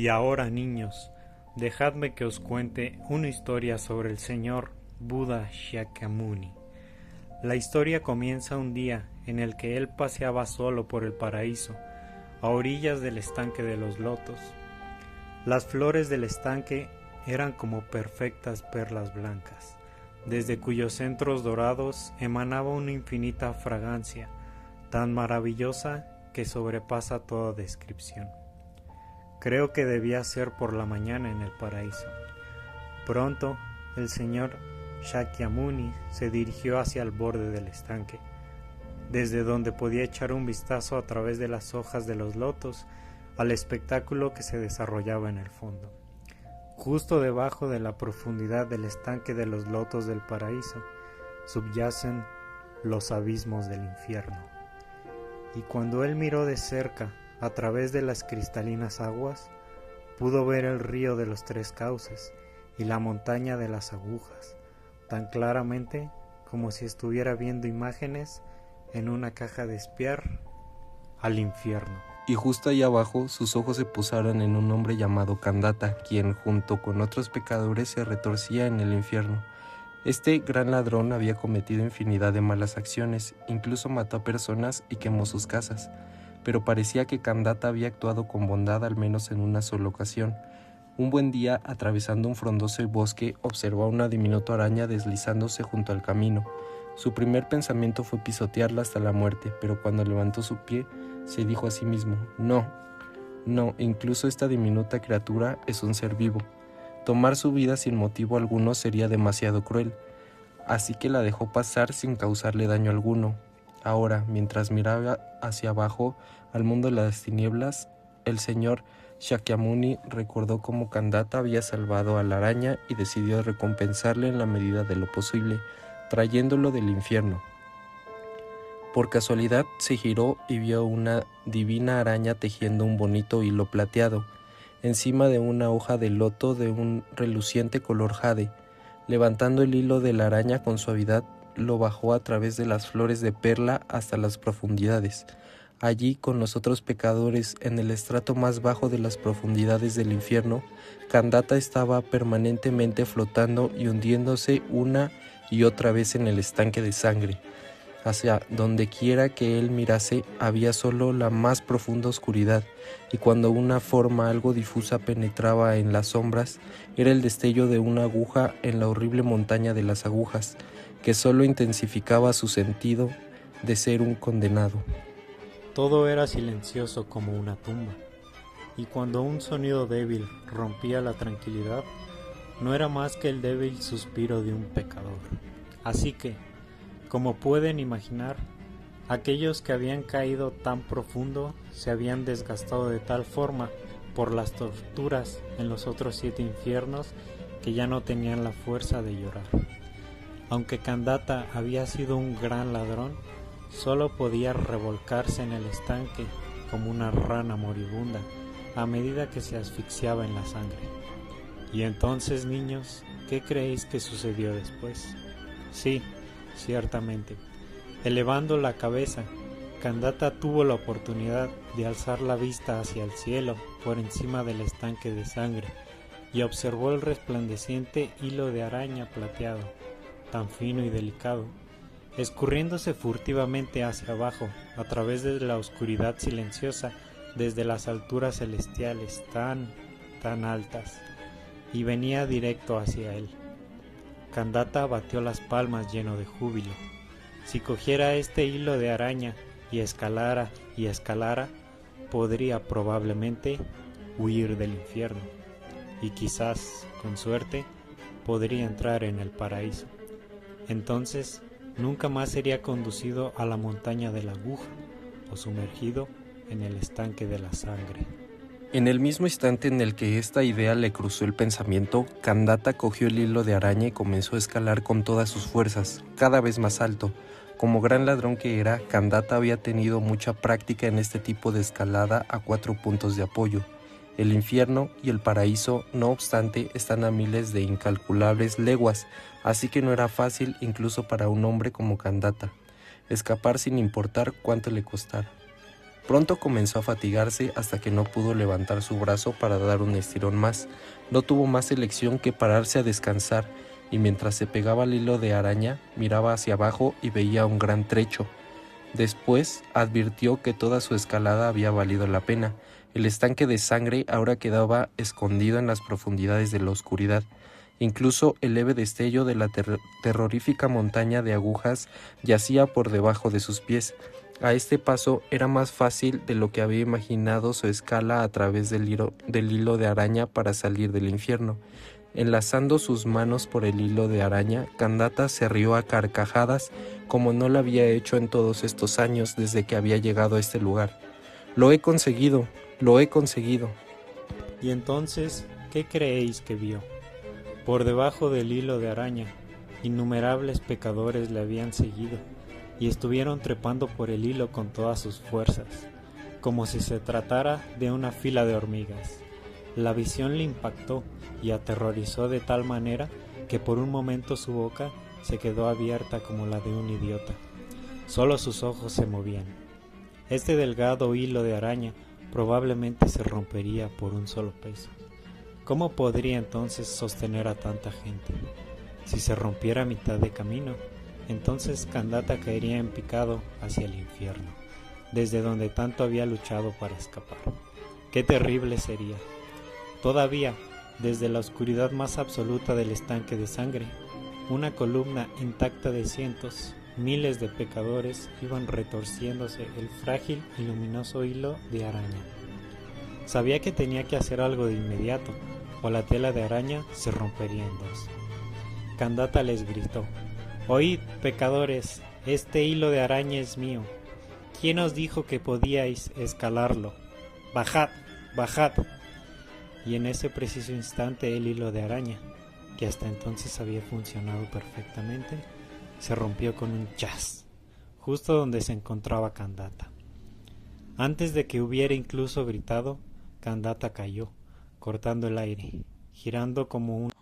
Y ahora, niños, dejadme que os cuente una historia sobre el señor Buda Shakyamuni. La historia comienza un día en el que él paseaba solo por el paraíso, a orillas del estanque de los lotos. Las flores del estanque eran como perfectas perlas blancas, desde cuyos centros dorados emanaba una infinita fragancia, tan maravillosa que sobrepasa toda descripción. Creo que debía ser por la mañana en el paraíso. Pronto, el señor Shakyamuni se dirigió hacia el borde del estanque, desde donde podía echar un vistazo a través de las hojas de los lotos al espectáculo que se desarrollaba en el fondo. Justo debajo de la profundidad del estanque de los lotos del paraíso, subyacen los abismos del infierno. Y cuando él miró de cerca a través de las cristalinas aguas, pudo ver el río de los tres cauces y la montaña de las agujas, tan claramente como si estuviera viendo imágenes en una caja de espiar al infierno. Y justo ahí abajo sus ojos se posaron en un hombre llamado Kandata, quien junto con otros pecadores se retorcía en el infierno. Este gran ladrón había cometido infinidad de malas acciones, incluso mató a personas y quemó sus casas, pero parecía que Kandata había actuado con bondad al menos en una sola ocasión. Un buen día, atravesando un frondoso bosque, observó a una diminuta araña deslizándose junto al camino. Su primer pensamiento fue pisotearla hasta la muerte, pero cuando levantó su pie, se dijo a sí mismo: no, incluso esta diminuta criatura es un ser vivo. Tomar su vida sin motivo alguno sería demasiado cruel, así que la dejó pasar sin causarle daño alguno. Ahora, mientras miraba hacia abajo al mundo de las tinieblas, el señor Shakyamuni recordó cómo Kandata había salvado a la araña y decidió recompensarle en la medida de lo posible, trayéndolo del infierno. Por casualidad se giró y vio una divina araña tejiendo un bonito hilo plateado, encima de una hoja de loto de un reluciente color jade. Levantando el hilo de la araña con suavidad, lo bajó a través de las flores de perla hasta las profundidades. Allí, con los otros pecadores, en el estrato más bajo de las profundidades del infierno, Kandata estaba permanentemente flotando y hundiéndose una y otra vez en el estanque de sangre. Hacia donde quiera que él mirase había solo la más profunda oscuridad, y cuando una forma algo difusa penetraba en las sombras, era el destello de una aguja en la horrible montaña de las agujas, que solo intensificaba su sentido de ser un condenado. Todo era silencioso como una tumba, y cuando un sonido débil rompía la tranquilidad, no era más que el débil suspiro de un pecador. Así que, como pueden imaginar, aquellos que habían caído tan profundo se habían desgastado de tal forma por las torturas en los otros 7 infiernos que ya no tenían la fuerza de llorar. Aunque Kandata había sido un gran ladrón, solo podía revolcarse en el estanque como una rana moribunda a medida que se asfixiaba en la sangre. Y entonces, niños, ¿qué creéis que sucedió después? Sí, ciertamente, elevando la cabeza, Kandata tuvo la oportunidad de alzar la vista hacia el cielo por encima del estanque de sangre y observó el resplandeciente hilo de araña plateado, tan fino y delicado, escurriéndose furtivamente hacia abajo a través de la oscuridad silenciosa desde las alturas celestiales tan altas, y venía directo hacia él. Kandata batió las palmas lleno de júbilo. Si cogiera este hilo de araña y escalara, podría probablemente huir del infierno, y quizás, con suerte, podría entrar en el paraíso. Entonces, nunca más sería conducido a la montaña de la aguja o sumergido en el estanque de la sangre. En el mismo instante en el que esta idea le cruzó el pensamiento, Kandata cogió el hilo de araña y comenzó a escalar con todas sus fuerzas, cada vez más alto. Como gran ladrón que era, Kandata había tenido mucha práctica en este tipo de escalada a 4 puntos de apoyo. El infierno y el paraíso, no obstante, están a miles de incalculables leguas, así que no era fácil incluso para un hombre como Kandata escapar sin importar cuánto le costara. Pronto comenzó a fatigarse hasta que no pudo levantar su brazo para dar un estirón más. No tuvo más elección que pararse a descansar, y mientras se pegaba al hilo de araña, miraba hacia abajo y veía un gran trecho. Después advirtió que toda su escalada había valido la pena. El estanque de sangre ahora quedaba escondido en las profundidades de la oscuridad. Incluso el leve destello de la terrorífica montaña de agujas yacía por debajo de sus pies. A este paso era más fácil de lo que había imaginado su escala a través del hilo de araña para salir del infierno. Enlazando sus manos por el hilo de araña, Kandata se rió a carcajadas como no lo había hecho en todos estos años desde que había llegado a este lugar. «Lo he conseguido, lo he conseguido». Y entonces, ¿qué creéis que vio? Por debajo del hilo de araña, innumerables pecadores le habían seguido y estuvieron trepando por el hilo con todas sus fuerzas, como si se tratara de una fila de hormigas. La visión le impactó y aterrorizó de tal manera que por un momento su boca se quedó abierta como la de un idiota. Solo sus ojos se movían. Este delgado hilo de araña probablemente se rompería por un solo peso. ¿Cómo podría entonces sostener a tanta gente? Si se rompiera a mitad de camino, entonces Kandata caería en picado hacia el infierno, desde donde tanto había luchado para escapar. ¡Qué terrible sería! Todavía, desde la oscuridad más absoluta del estanque de sangre, una columna intacta de cientos, miles de pecadores iban retorciéndose el frágil y luminoso hilo de araña. Sabía que tenía que hacer algo de inmediato, o la tela de araña se rompería en dos. Kandata les gritó: «Oíd, pecadores, este hilo de araña es mío. ¿Quién os dijo que podíais escalarlo? ¡Bajad, bajad!». Y en ese preciso instante el hilo de araña, que hasta entonces había funcionado perfectamente, se rompió con un chas, justo donde se encontraba Kandata. Antes de que hubiera incluso gritado, Kandata cayó, cortando el aire, girando como un...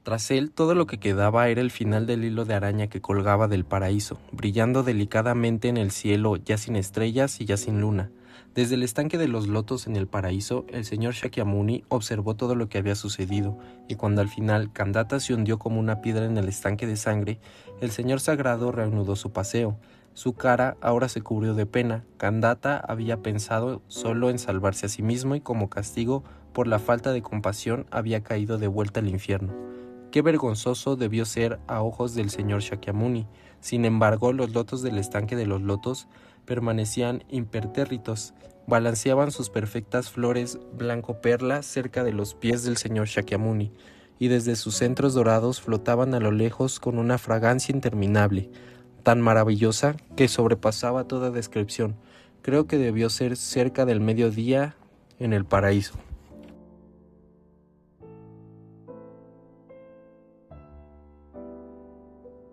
Tras él, todo lo que quedaba era el final del hilo de araña que colgaba del paraíso, brillando delicadamente en el cielo, ya sin estrellas y ya sin luna. Desde el estanque de los lotos en el paraíso, el señor Shakyamuni observó todo lo que había sucedido, y cuando al final Kandata se hundió como una piedra en el estanque de sangre, el señor sagrado reanudó su paseo. Su cara ahora se cubrió de pena. Kandata había pensado solo en salvarse a sí mismo y como castigo por la falta de compasión había caído de vuelta al infierno. Qué vergonzoso debió ser a ojos del señor Shakyamuni. Sin embargo, los lotos del estanque de los lotos permanecían impertérritos, balanceaban sus perfectas flores blanco perla cerca de los pies del señor Shakyamuni, y desde sus centros dorados flotaban a lo lejos con una fragancia interminable, tan maravillosa que sobrepasaba toda descripción. Creo que debió ser cerca del mediodía en el paraíso.